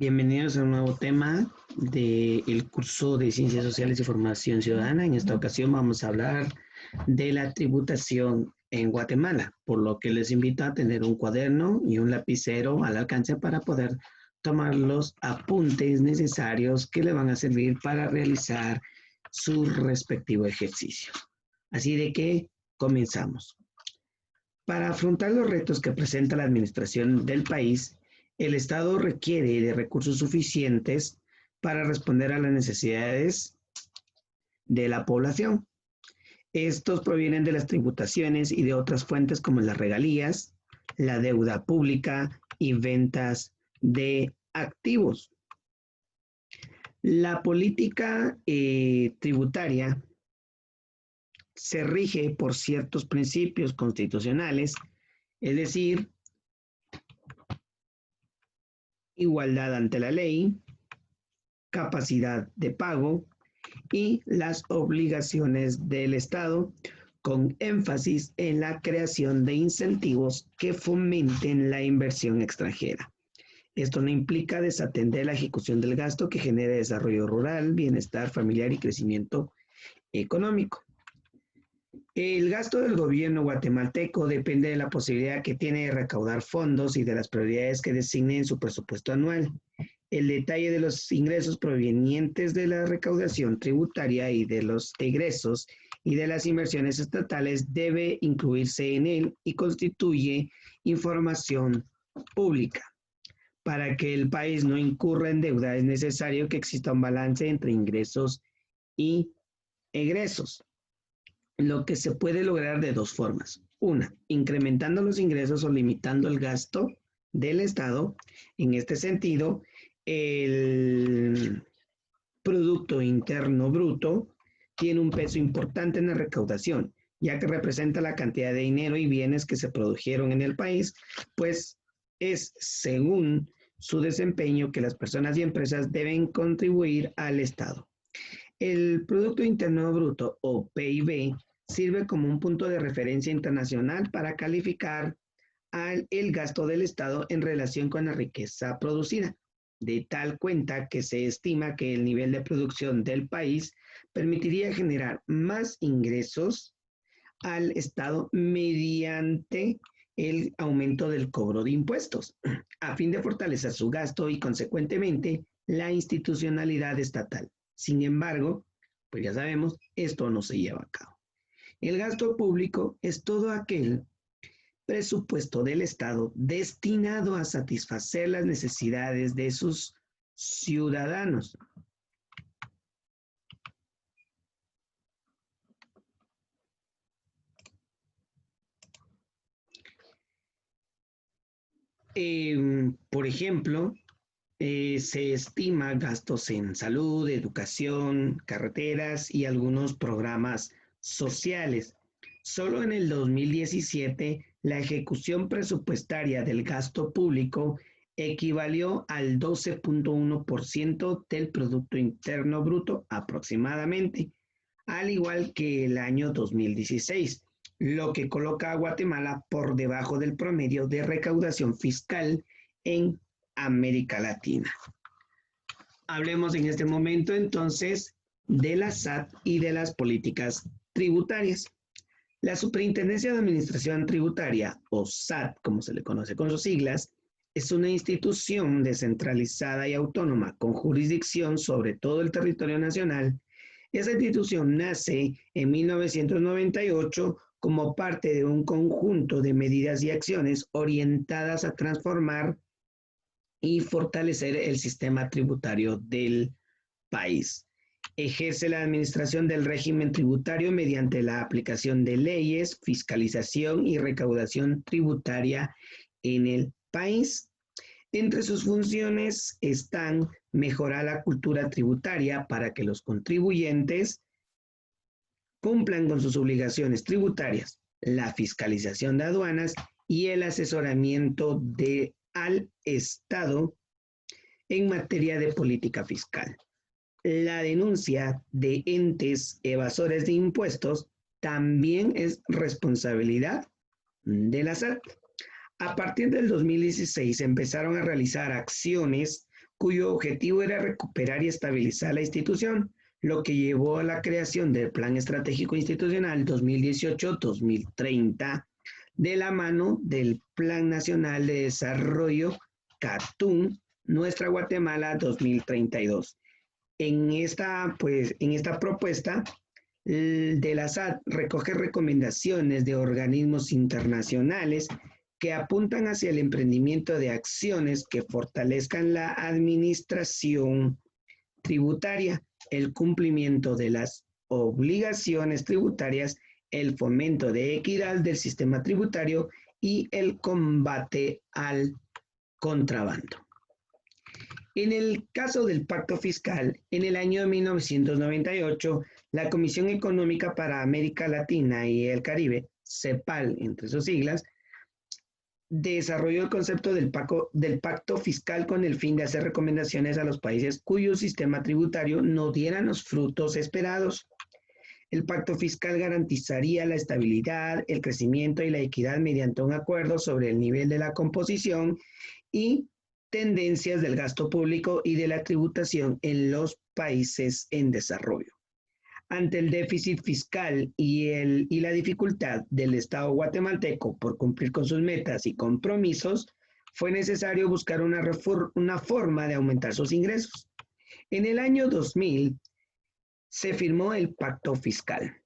Bienvenidos a un nuevo tema del curso de Ciencias Sociales y Formación Ciudadana. En esta ocasión vamos a hablar de la tributación en Guatemala, por lo que les invito a tener un cuaderno y un lapicero al alcance para poder tomar los apuntes necesarios que le van a servir para realizar su respectivo ejercicio. Así de que comenzamos. Para afrontar los retos que presenta la administración del país, el Estado requiere de recursos suficientes para responder a las necesidades de la población. Estos provienen de las tributaciones y de otras fuentes como las regalías, la deuda pública y ventas de activos. La política tributaria se rige por ciertos principios constitucionales, es decir, igualdad ante la ley, capacidad de pago y las obligaciones del Estado, con énfasis en la creación de incentivos que fomenten la inversión extranjera. Esto no implica desatender la ejecución del gasto que genere desarrollo rural, bienestar familiar y crecimiento económico. El gasto del gobierno guatemalteco depende de la posibilidad que tiene de recaudar fondos y de las prioridades que designe en su presupuesto anual. El detalle de los ingresos provenientes de la recaudación tributaria y de los egresos y de las inversiones estatales debe incluirse en él y constituye información pública. Para que el país no incurra en deuda es necesario que exista un balance entre ingresos y egresos, lo que se puede lograr de dos formas. Una, incrementando los ingresos o limitando el gasto del Estado. En este sentido, el Producto Interno Bruto tiene un peso importante en la recaudación, ya que representa la cantidad de dinero y bienes que se produjeron en el país, pues es según su desempeño que las personas y empresas deben contribuir al Estado. El Producto Interno Bruto, o PIB, sirve como un punto de referencia internacional para calificar el gasto del Estado en relación con la riqueza producida, de tal cuenta que se estima que el nivel de producción del país permitiría generar más ingresos al Estado mediante el aumento del cobro de impuestos, a fin de fortalecer su gasto y, consecuentemente, la institucionalidad estatal. Sin embargo, pues ya sabemos, esto no se lleva a cabo. El gasto público es todo aquel presupuesto del Estado destinado a satisfacer las necesidades de sus ciudadanos. Por ejemplo, se estima gastos en salud, educación, carreteras y algunos programas sociales. Solo en el 2017, la ejecución presupuestaria del gasto público equivalió al 12.1% del Producto Interno Bruto aproximadamente, al igual que el año 2016, lo que coloca a Guatemala por debajo del promedio de recaudación fiscal en América Latina. Hablemos en este momento entonces de la SAT y de las políticas tributarias. La Superintendencia de Administración Tributaria, o SAT, como se le conoce con sus siglas, es una institución descentralizada y autónoma con jurisdicción sobre todo el territorio nacional. Esa institución nace en 1998 como parte de un conjunto de medidas y acciones orientadas a transformar y fortalecer el sistema tributario del país. Ejerce la administración del régimen tributario mediante la aplicación de leyes, fiscalización y recaudación tributaria en el país. Entre sus funciones están mejorar la cultura tributaria para que los contribuyentes cumplan con sus obligaciones tributarias, la fiscalización de aduanas y el asesoramiento al Estado en materia de política fiscal. La denuncia de entes evasores de impuestos también es responsabilidad de la SAT. A partir del 2016 empezaron a realizar acciones cuyo objetivo era recuperar y estabilizar la institución, lo que llevó a la creación del Plan Estratégico Institucional 2018-2030 de la mano del Plan Nacional de Desarrollo CATUM, Nuestra Guatemala 2032. En esta propuesta de la SAT recoge recomendaciones de organismos internacionales que apuntan hacia el emprendimiento de acciones que fortalezcan la administración tributaria, el cumplimiento de las obligaciones tributarias, el fomento de equidad del sistema tributario y el combate al contrabando. En el caso del Pacto Fiscal, en el año 1998, la Comisión Económica para América Latina y el Caribe, CEPAL, entre sus siglas, desarrolló el concepto del pacto fiscal con el fin de hacer recomendaciones a los países cuyo sistema tributario no dieran los frutos esperados. El pacto fiscal garantizaría la estabilidad, el crecimiento y la equidad mediante un acuerdo sobre el nivel de la composición y tendencias del gasto público y de la tributación en los países en desarrollo. Ante el déficit fiscal y la dificultad del Estado guatemalteco por cumplir con sus metas y compromisos, fue necesario buscar una forma de aumentar sus ingresos. En el año 2000 se firmó el Pacto Fiscal.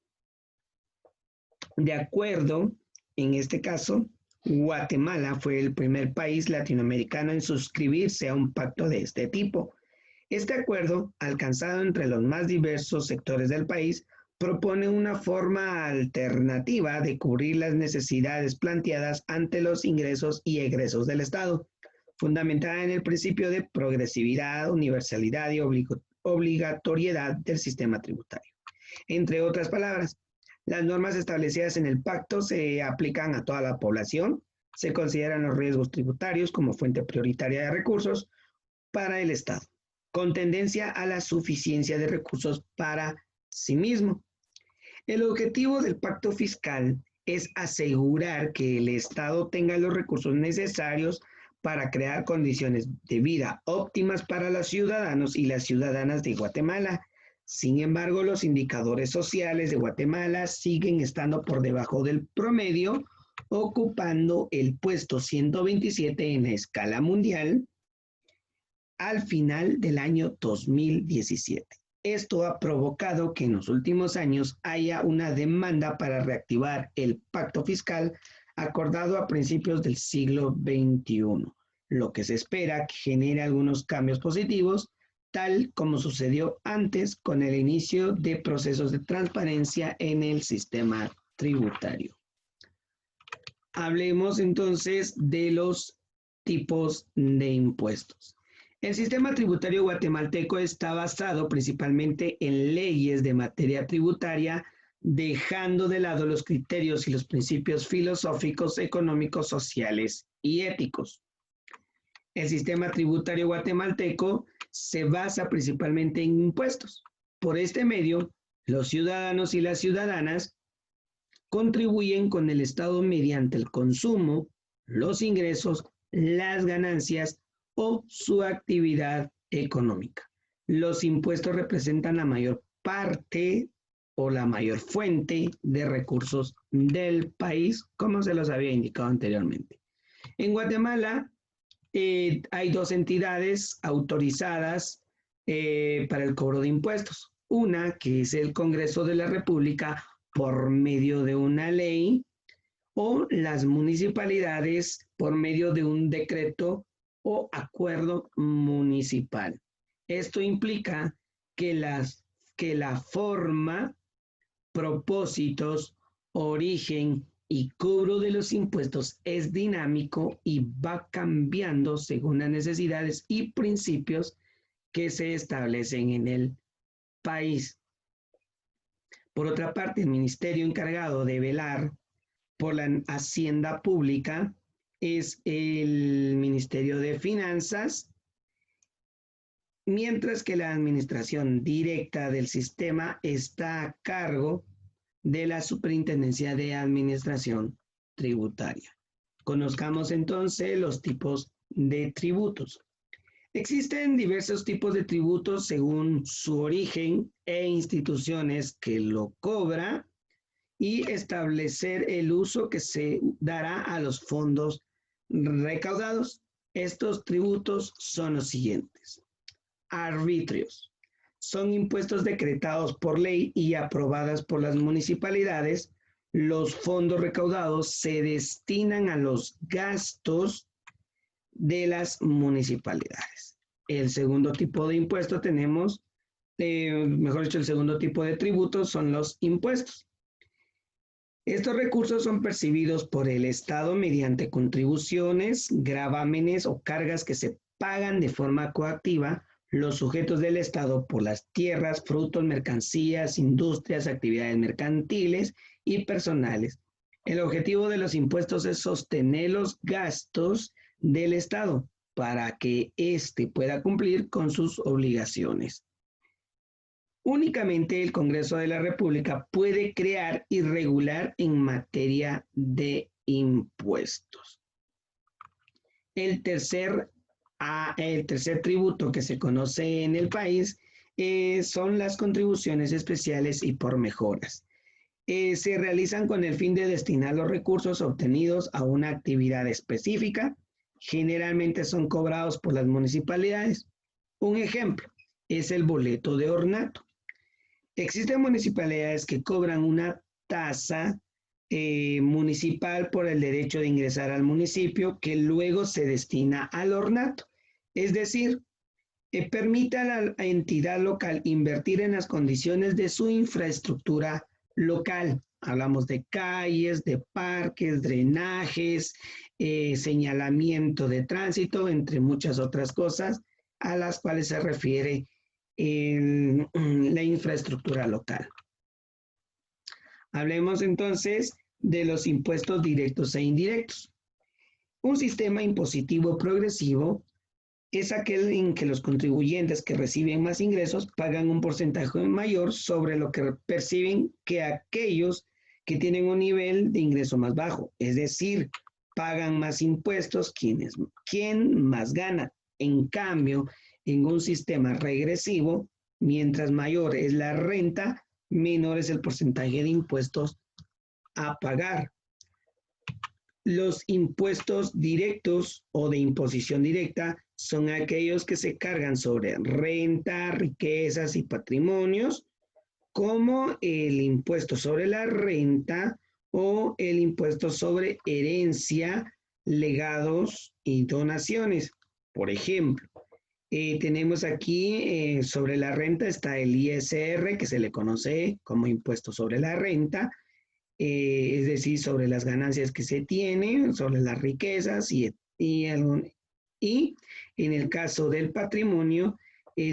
De acuerdo, en este caso, Guatemala fue el primer país latinoamericano en suscribirse a un pacto de este tipo. Este acuerdo, alcanzado entre los más diversos sectores del país, propone una forma alternativa de cubrir las necesidades planteadas ante los ingresos y egresos del Estado, fundamentada en el principio de progresividad, universalidad y obligatoriedad del sistema tributario. Entre otras palabras, las normas establecidas en el pacto se aplican a toda la población, se consideran los riesgos tributarios como fuente prioritaria de recursos para el Estado, con tendencia a la suficiencia de recursos para sí mismo. El objetivo del pacto fiscal es asegurar que el Estado tenga los recursos necesarios para crear condiciones de vida óptimas para los ciudadanos y las ciudadanas de Guatemala. Sin embargo, los indicadores sociales de Guatemala siguen estando por debajo del promedio, ocupando el puesto 127 en la escala mundial al final del año 2017. Esto ha provocado que en los últimos años haya una demanda para reactivar el pacto fiscal acordado a principios del siglo XXI, lo que se espera que genere algunos cambios positivos, tal como sucedió antes con el inicio de procesos de transparencia en el sistema tributario. Hablemos entonces de los tipos de impuestos. El sistema tributario guatemalteco está basado principalmente en leyes de materia tributaria, dejando de lado los criterios y los principios filosóficos, económicos, sociales y éticos. El sistema tributario guatemalteco se basa principalmente en impuestos. Por este medio, los ciudadanos y las ciudadanas contribuyen con el Estado mediante el consumo, los ingresos, las ganancias o su actividad económica. Los impuestos representan la mayor parte o la mayor fuente de recursos del país, como se los había indicado anteriormente. En Guatemala hay dos entidades autorizadas para el cobro de impuestos. Una que es el Congreso de la República por medio de una ley, o las municipalidades por medio de un decreto o acuerdo municipal. Esto implica que la forma, propósitos, origen y cobro de los impuestos es dinámico y va cambiando según las necesidades y principios que se establecen en el país. Por otra parte, el ministerio encargado de velar por la hacienda pública es el Ministerio de Finanzas, mientras que la administración directa del sistema está a cargo de la Superintendencia de Administración Tributaria. Conozcamos entonces los tipos de tributos. Existen diversos tipos de tributos según su origen e instituciones que lo cobra y establecer el uso que se dará a los fondos recaudados. Estos tributos son los siguientes. Arbitrios. Son impuestos decretados por ley y aprobadas por las municipalidades. Los fondos recaudados se destinan a los gastos de las municipalidades. El segundo tipo de impuesto tenemos, mejor dicho, el segundo tipo de tributos son los impuestos. Estos recursos son percibidos por el Estado mediante contribuciones, gravámenes o cargas que se pagan de forma coactiva los sujetos del Estado por las tierras, frutos, mercancías, industrias, actividades mercantiles y personales. El objetivo de los impuestos es sostener los gastos del Estado para que éste pueda cumplir con sus obligaciones. Únicamente el Congreso de la República puede crear y regular en materia de impuestos. El tercer tributo que se conoce en el país son las contribuciones especiales y por mejoras. Se realizan con el fin de destinar los recursos obtenidos a una actividad específica. Generalmente son cobrados por las municipalidades. Un ejemplo es el boleto de ornato. Existen municipalidades que cobran una tasa municipal por el derecho de ingresar al municipio que luego se destina al ornato. Es decir, permite a la entidad local invertir en las condiciones de su infraestructura local. Hablamos de calles, de parques, drenajes, señalamiento de tránsito, entre muchas otras cosas a las cuales se refiere la infraestructura local. Hablemos entonces de los impuestos directos e indirectos. Un sistema impositivo progresivo es aquel en que los contribuyentes que reciben más ingresos pagan un porcentaje mayor sobre lo que perciben que aquellos que tienen un nivel de ingreso más bajo, es decir, pagan más impuestos quien más gana. En cambio, en un sistema regresivo, mientras mayor es la renta, menor es el porcentaje de impuestos a pagar. Los impuestos directos o de imposición directa son aquellos que se cargan sobre renta, riquezas y patrimonios, como el impuesto sobre la renta o el impuesto sobre herencia, legados y donaciones. Por ejemplo, tenemos aquí sobre la renta está el ISR, que se le conoce como impuesto sobre la renta, es decir, sobre las ganancias que se tienen, sobre las riquezas y en el caso del patrimonio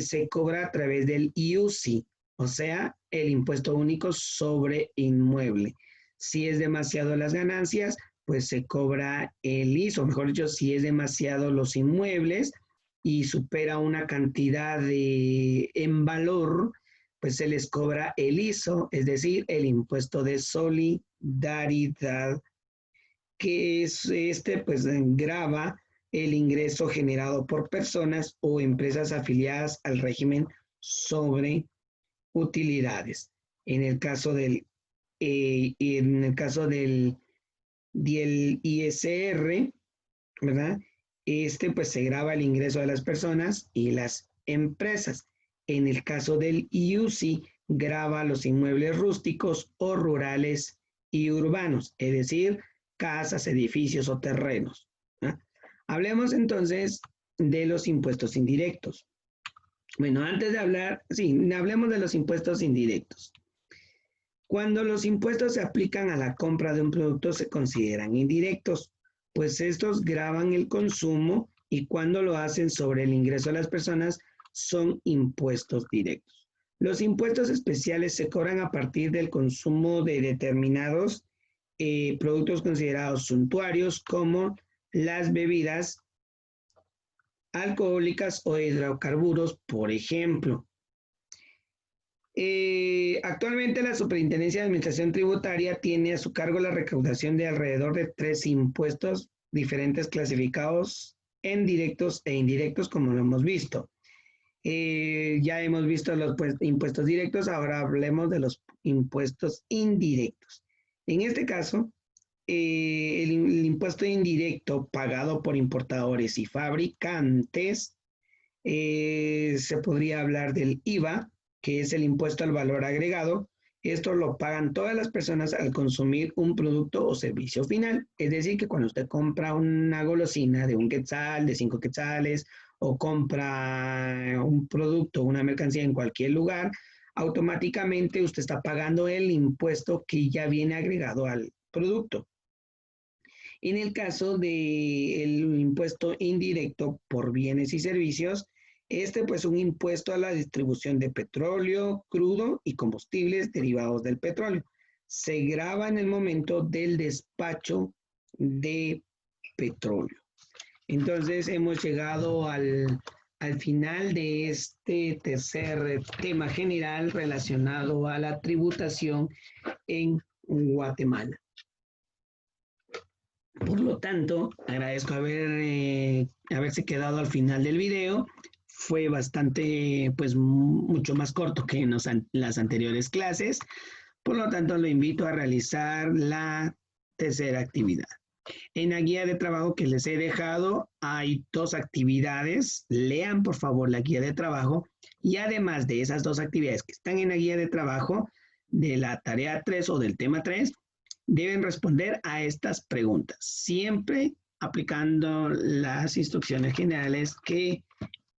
se cobra a través del IUCI, o sea, el impuesto único sobre inmueble. Si es demasiado las ganancias, pues se cobra el ISO, mejor dicho, si es demasiado los inmuebles y supera una cantidad en valor, pues se les cobra el ISO, es decir, el impuesto de solidaridad, que es pues grava el ingreso generado por personas o empresas afiliadas al régimen sobre utilidades. En el caso del ISR, ¿verdad? Pues se grava el ingreso de las personas y las empresas. En el caso del IUCI, grava los inmuebles rústicos o rurales y urbanos, es decir, casas, edificios o terrenos. ¿Ah? Hablemos entonces de los impuestos indirectos. Bueno, antes de hablar, hablemos de los impuestos indirectos. Cuando los impuestos se aplican a la compra de un producto se consideran indirectos, pues estos gravan el consumo y cuando lo hacen sobre el ingreso de las personas son impuestos directos. Los impuestos especiales se cobran a partir del consumo de determinados productos considerados suntuarios como las bebidas alcohólicas o hidrocarburos, por ejemplo. Actualmente la Superintendencia de Administración Tributaria tiene a su cargo la recaudación de alrededor de 3 impuestos diferentes clasificados en directos e indirectos, como lo hemos visto. Ya hemos visto los impuestos directos, ahora hablemos de los impuestos indirectos. En este caso, el impuesto indirecto pagado por importadores y fabricantes, se podría hablar del IVA, que es el impuesto al valor agregado. Esto lo pagan todas las personas al consumir un producto o servicio final. Es decir, que cuando usted compra una golosina de 1 quetzal, de 5 quetzales, o compra un producto, una mercancía en cualquier lugar, automáticamente usted está pagando el impuesto que ya viene agregado al producto. En el caso del impuesto indirecto por bienes y servicios, pues un impuesto a la distribución de petróleo, crudo y combustibles derivados del petróleo. Se grava en el momento del despacho de petróleo. Entonces hemos llegado al final de este tercer tema general relacionado a la tributación en Guatemala. Por lo tanto, agradezco haberse quedado al final del video. Fue bastante, pues mucho más corto que en las anteriores clases. Por lo tanto, lo invito a realizar la tercera actividad. En la guía de trabajo que les he dejado hay 2 actividades. Lean por favor la guía de trabajo y además de esas 2 actividades que están en la guía de trabajo de la tarea 3 o del tema 3, deben responder a estas preguntas, siempre aplicando las instrucciones generales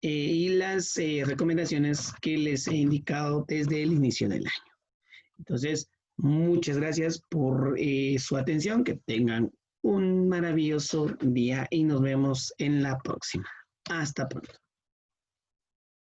y las recomendaciones que les he indicado desde el inicio del año. Entonces, muchas gracias por su atención, que tengan un maravilloso día y nos vemos en la próxima. Hasta pronto.